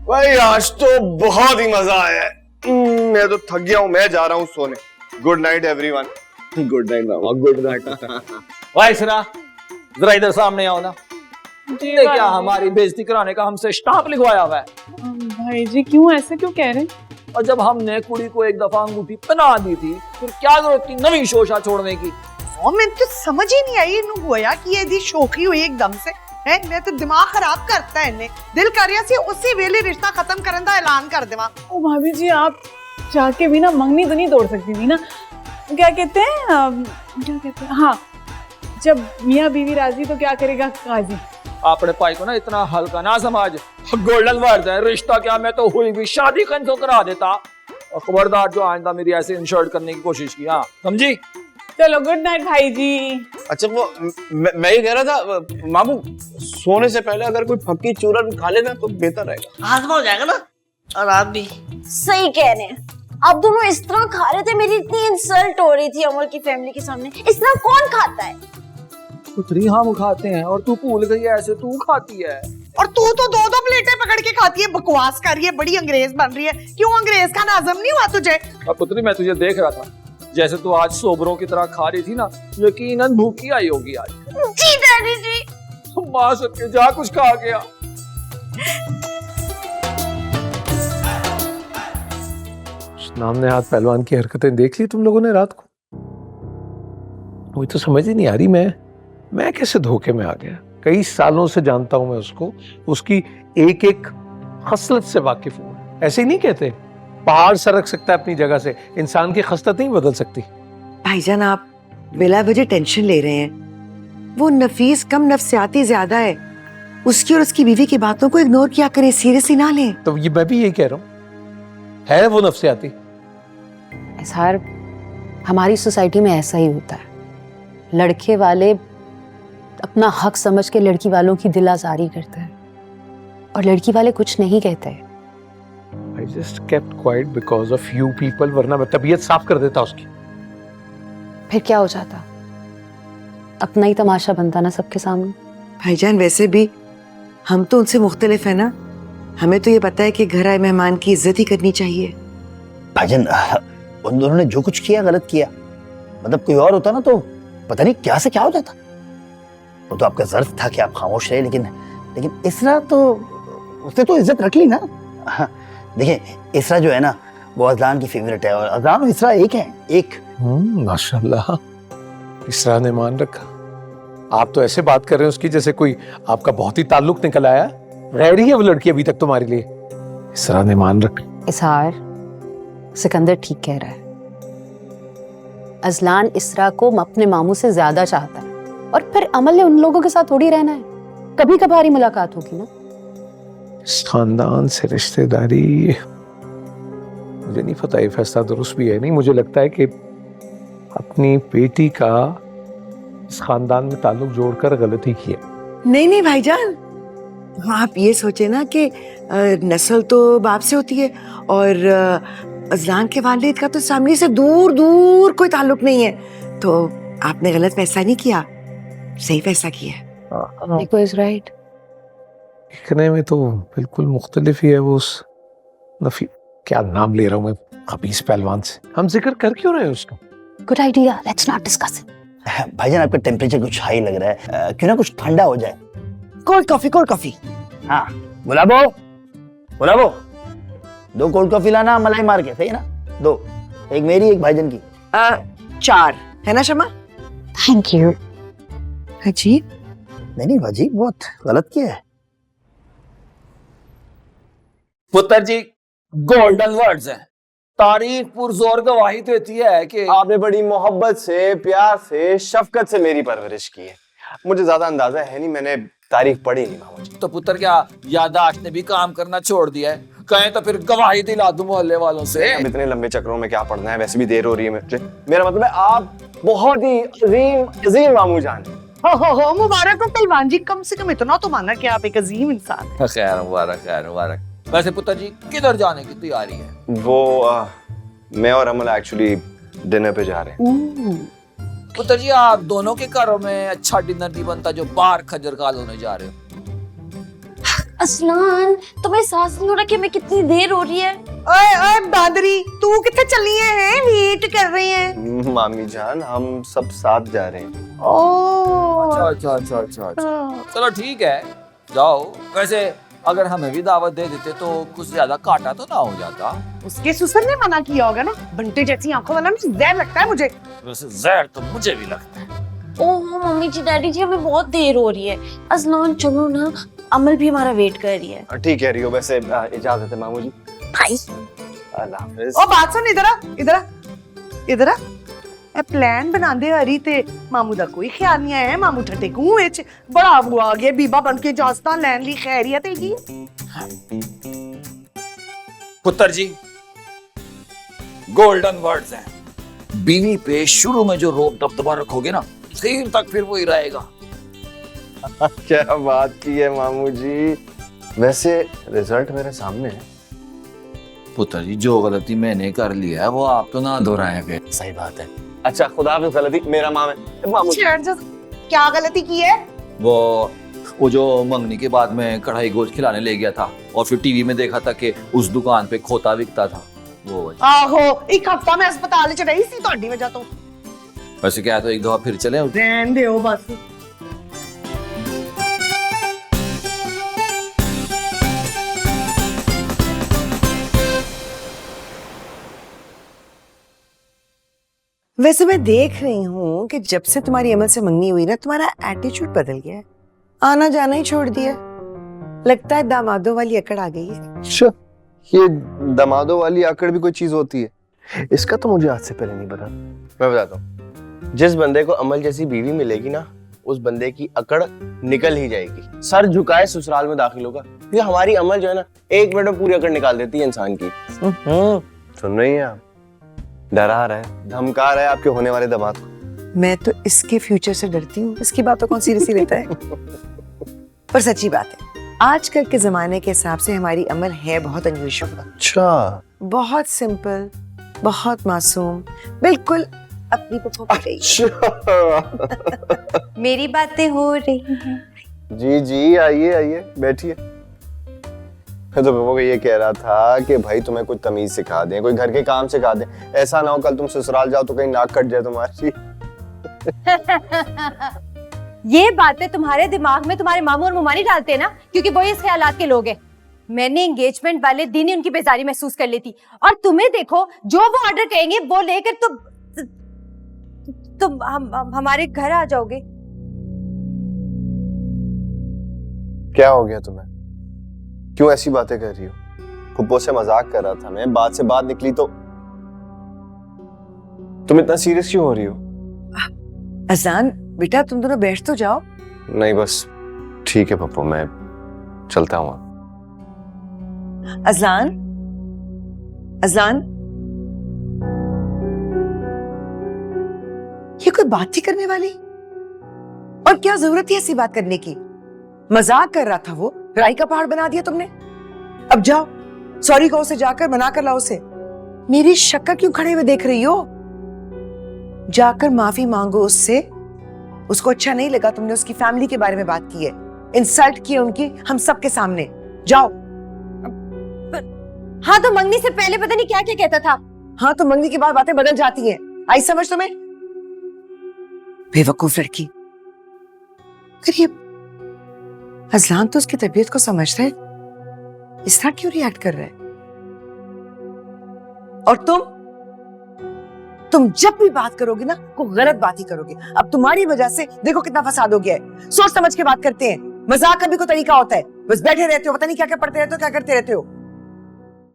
भाई आज तो बहुत ही मजा आया है। मैं तो थक गया हूँ, मैं जा रहा हूँ सोने। Good night everyone. Good night मामा, गुड नाइट। भाई सुना, जरा इधर सामने आओ ना। तुमने क्या हमारी बेइज्जती कराने का हमसे स्टाम्प लिखवाया हुआ है? भाई जी क्यों ऐसे क्यों कह रहे हैं? और जब हमने कुड़ी को एक दफा अंगूठी पहना दी थी, फिर क्या जरूरत थी नवी शोशा छोड़ने की? और मैं तो समझ ही नहीं आई इन्हें हुआ कि ये शौकी हुई एकदम से है। मैं तो दिमाग खराब करता है इन्हें। दिल करिया सी उसी वेले रिश्ता खत्म करने का ऐलान कर देवा। ओ भाभी जी आप जाके भी ना मंगनी तो नहीं तोड़ सकती थी ना। क्या कहते हैं हाँ, जब मियाँ बीवी राजी तो क्या करेगा काजी। अपने भाई को ना इतना हल्का ना समझ। गोल्डन वर्ड है रिश्ता, क्या मैं तो हुई भी शादी कंजो करा देता। और खबरदार जो आइंदा मेरी ऐसे इंशर्ट करने की कोशिश की, हाँ समझी? चलो गुड नाइट भाई जी। अच्छा वो मैं ये कह रहा था मामू, सोने से पहले अगर कोई फक्की चूरन खा लेना तो बेहतर रहेगा। हाजमा हो जाएगा ना, और आप भी सही कह रहे हैं। आप दोनों इस तरह खा रहे थे, मेरी इतनी इंसल्ट हो रही थी अमर की फैमिली के सामने। इस तरह कौन खाता है? पुत्री हम खाते हैं और तू भूल गई है, ऐसे तू खाती है। और तू तो दो दो प्लेटें पकड़ के खाती है, बकवास कर रही है, बड़ी अंग्रेज बन रही है। क्यों अंग्रेज का नाजम नहीं हुआ तुझे? अब पुत्री मैं तुझे देख रहा था, जैसे तू आज सोबरों की तरह खा रही थी ना, यकीनन भूखी आई होगी आज। जी डैडी जी। माँ सबके जा कुछ खा गया। नाम ने हाथ पहलवान की हरकतें देख ली तुम लोगों ने रात को? मुझे तो समझ ही नहीं आ रही मैं कैसे धोखे में आ गया। कई सालों से जानता हूं मैं उसको, उसकी एक एक खसलत से वाकिफ हूं। ऐसे ही नहीं कहते पहाड़ सरक सकता है अपनी जगह से, इंसान की खसलत नहीं बदल सकती। भाईजान आप बिला वजह टेंशन ले रहे हैं। वो नफीस कम नफ्सियाती ज्यादा है। उसकी और उसकी बीवी की बातों को इग्नोर किया करें, सीरियसली ना लें। तो ये मैं भी यही कह रहा हूँ, है वो नफ्सियाती। इजहार, हमारी सोसाइटी में ऐसा ही होता है। लड़के वाले अपना हक समझ के लड़की वालों की दिल आजारी करते हैं और लड़की वाले कुछ नहीं कहते। I just kept quiet because of you people, वरना मैं तबीयत साफ कर देता उसकी। फिर क्या हो जाता? अपना ही तमाशा बनता ना सबके सामने। भाईजान वैसे भी हम तो उनसे मुख्तलिफ है ना। हमें तो ये पता है कि घर आए मेहमान की इज्जत ही करनी चाहिए। भाईजान उन दोनों ने जो कुछ किया गलत किया। मतलब कोई और होता ना तो पता नहीं क्या से क्या हो जाता। वो तो आपका ज़र्फ था कि आप खामोश रहे, लेकिन इसरा तो उसने तो इज्जत रख ली ना। देखिए इसरा जो है ना वो अजलान की फेवरेट है, और अजलान और इसरा एक हैं, एक। माशाल्लाह, इसरा ने मान रखा। आप तो ऐसे बात कर रहे हैं उसकी जैसे कोई आपका बहुत ही ताल्लुक निकल आया। गैर ही है वो लड़की अभी तक तुम्हारे लिए। इसरा ने मान रखा। इजहार, सिकंदर ठीक कह रहा है। अजलान इसरा को अपने मामू से ज्यादा चाहता है, और फिर अमल ने उन लोगों के साथ थोड़ी रहना है। कभी कभार मुलाकात होगी ना। इस खानदान से रिश्तेदारी, मुझे नहीं पता ये फैसला दुरुस्त भी है नहीं। मुझे लगता है कि अपनी बेटी का इस खानदान में ताल्लुक जोड़कर गलती की है। नहीं भाईजान, आप ये सोचे ना कि नस्ल तो बाप से होती है, और अजलान के वालिद का तो सामने से दूर दूर कोई ताल्लुक नहीं है। तो आपने गलत फैसला नहीं किया, सही फैसला किया। देखो इज राइट। दिखने में तो बिल्कुल मुख्तलिफ ही है वो उस नफी, क्या नाम ले रहा हूँ मैं, खबीस पहलवान से। हम जिक्र कर क्यों रहे हैं उसका? Good idea, let's not discuss it. भाईजान आपका टेम्परेचर कुछ हाई लग रहा है, क्यों ना कुछ ठंडा हो जाए। Cold coffee. हाँ गुलाबो 2 कोल्ड कॉफी लाना, मलाई मार के, सही है ना? 2, एक मेरी एक भाईजान की। 4 है ना शमा? Thank you. अजीब। नहीं अजीब, बहुत गलत किया है। पुत्र जी गोल्डन वर्ड्स हैं। तारीख पुरजोर गवाही देती है कि आपने बड़ी मोहब्बत से, प्यार से, शफकत से मेरी परवरिश की है। मुझे ज्यादा अंदाजा है नहीं, मैंने तारीख पढ़ी नहीं मामू जी। तो पुत्र क्या याददाश्त ने भी काम करना छोड़ दिया है? कहें तो फिर गवाही दिला दूं मोहल्ले वालों से। अब इतने लंबे चक्रों में क्या पढ़ना है, वैसे भी देर हो रही है मुझे। मेरा मतलब है आप बहुत ही अजीम मामू जान। हो मुबारक हो पहलवान जी, कम से कम इतना तो माना कि आप एक अजीम इंसान हैं। खैर मुबारक। वैसे पुत्र जी किधर जाने की तैयारी है? वो मैं और अमल एक्चुअली डिनर पे जा रहे हैं। पुत्र जी आप दोनों के घरों में अच्छा डिनर नहीं बनता जो बाहर खजर खाल होने जा रहे हो। असलान तुम्हें एहसास नहीं हो रहा कि हमें कितनी देर हो रही है? ओए ओए बांदरी, तू कितने चली है? वेट कर रहे हैं। मामी जान, हम सब साथ जा रहे हैं। ओ अच्छा। चलो ठीक है, जाओ। वैसे अगर हमें भी दावत दे देते तो कुछ ज्यादा काटा तो ना हो जाता। उसके ससुर ने मना किया होगा ना। बंटे जैसी आंखों वाला मुझे जहर लगता है मुझे। वैसे जहर तो मुझे भी लगता है। ओह मम्मी जी डैडी जी, हमें बहुत देर हो रही है। असलान चलो ना, अमल भी हमारा वेट कर रही है। ठीक है रियो, वैसे इजाजत है मामू जी। भाई अल्लाह हाफिज। ओ बात सुन, इधर आ। ए प्लान बनांदे हरी ते मामू दा कोई ख्याल नहीं आया। मामू ठटे कुएं विच बड़ा वो आ गया बीबा बन के इजाजतां लैन ली। खैरियत है जी? पुत्र जी, गोल्डन वर्ड्स हैं। बीवी पे शुरू में जो रोब दबदबा रखोगे ना, आखिर तक फिर वही रहेगा। क्या बात की है मामू जी। वैसे रिजल्ट मेरे सामने है। पुत्र जी, जो गलती मैंने कर लिया है वो आप तो ना दोहराएं फिर। सही बात है। अच्छा, खुदा हाफिज। गलती मेरा माम है मामू जी। क्या गलती की है? वो जो मंगनी के बाद में कढ़ाई गोश्त खिलाने ले गया था और फिर टीवी में देखा था कि उस दुकान पे खोता बिकता था, वो वजह। आहो, एक हफ्ता मैं अस्पताल च रही सी ਤੁਹਾਡੀ वजह तो। वैसे क्या है तो एक दफा फिर चले। रहन दियो बस। वैसे मैं देख रही हूँ कि जब से तुम्हारी अमल से मंगनी हुई ना, तुम्हारा एटीट्यूड बदल गया है। आना जाना ही छोड़ दिया। लगता है दामादों वाली अकड़ आ गई है। अच्छा, ये दमादों वाली आकड़ भी कोई चीज होती है? इसका तो मुझे आज से पहले नहीं पता। मैं बताता हूँ, जिस बंदे को अमल जैसी बीवी मिलेगी ना, उस बंदे की अकड़ निकल ही जाएगी। सर झुकाए ससुराल में दाखिल होगा। ये हमारी अमल जो है ना, 1 मिनट में पूरी अकड़ निकाल देती है इंसान की। सुन रही हैं आप? डरा रहा है, धमका रहा है आपके होने वाले दामाद को। मैं तो इसके फ्यूचर से डरती हूँ। इसकी बातों कौन सीरियसली लेता है? पर सच्ची बात है, आजकल के जमाने के हिसाब से हमारी अमल है बहुत अनयूजुअल। अच्छा, बहुत सिंपल, बहुत मासूम, बिल्कुल अपनी पप्पो पे गई। अच्छा। मेरी बातें हो रही हैं। जी जी, आइए आइए, बैठिए। मैं तो पापा को ये कह रहा था कि भाई तुम्हें कुछ तमीज सिखा दें, कोई घर के काम सिखा दें। ऐसा ना हो कल तुम ससुराल जाओ तो कहीं नाक कट जाए तुम्हारी। ये बातें तुम्हारे दिमाग में तुम्हारे मामू और मुमानी डालते हैं ना, क्योंकि वो इस ख्यालात के लोग हैं। मैंने एंगेजमेंट वाले दिन ही उनकी बेजारी महसूस कर ली थी, और तुम्हें देखो जो वो ऑर्डर करेंगे वो लेकर तुम हमारे घर आ जाओगे। क्या हो गया तुम्हें? क्यों ऐसी बातें कर रही हो? फुप्पो से मजाक कर रहा था मैं, बात से बात निकली तो तुम इतना सीरियस क्यों हो रही हो? अजान बेटा, तुम दोनों बैठ तो जाओ। नहीं बस ठीक है पप्पू, मैं चलता हूँ। अजान, अजान, ये कोई बात ही करने वाली? और क्या जरूरत थी ऐसी बात करने की? मजाक कर रहा था वो, राई का पहाड़ बना दिया तुमने। अब जाओ, सॉरी कहो उसे, जाकर मना कर लाओ उसे। मेरी शक्कर क्यों खड़े हुए देख रही हो? जाकर माफी मांगो उससे। उसको अच्छा नहीं लगा तुमने उसकी फैमिली के बारे में बात की है, इंसल्ट की है उनकी हम सब के सामने। जाओ। हाँ तो मंगनी से पहले पता नहीं क्या क्या कहता था। हाँ तो मंगनी के बाद बातें बदल जाती हैं। आई समझ तुम्हें? बेवकूफ लड़की। फिर ये अज़लान तो उसकी तबीयत को समझ रहा है, इस तरह क्यों रिएक्ट कर रहा है? और तुम जब भी बात करोगे ना, कोई गलत बात ही करोगे। अब तुम्हारी वजह से देखो कितना फसाद हो गया है। सोच समझ के बात करते हैं। मजाक का भी कोई तरीका होता है। बस बैठे रहते हो, पता नहीं क्या क्या पढ़ते रहते हो, क्या करते रहते हो।